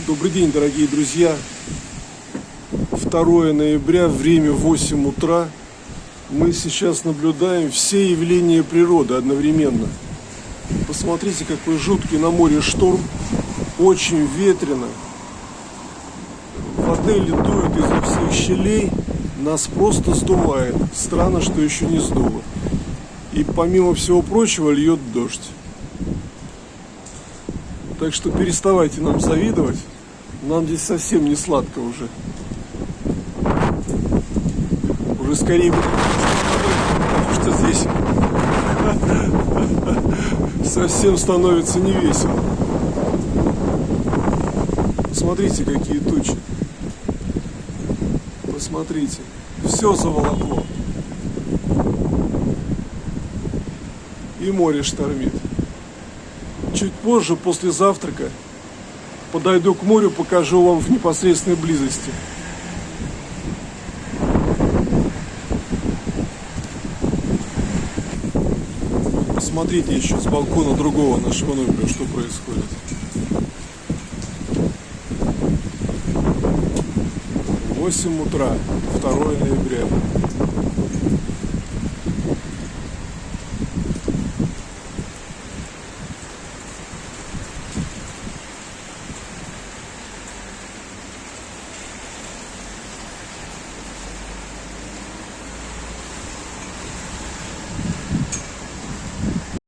Добрый день, дорогие друзья. 2 ноября, время 8 утра. Мы сейчас наблюдаем все явления природы одновременно. Посмотрите, какой жуткий на море шторм. Очень ветрено. В отеле дует изо всех щелей. Нас просто сдувает. Странно, что еще не сдуло. И помимо всего прочего льет дождь. Так что переставайте нам завидовать. Нам здесь совсем не сладко уже. Уже скорее бы, потому что здесь совсем становится не весело. Посмотрите, какие тучи. Посмотрите. Все заволокло. И море штормит. Чуть позже, после завтрака, подойду к морю, покажу вам в непосредственной близости. Посмотрите еще с балкона другого нашего номера, что происходит. В 8 утра, 2 ноября.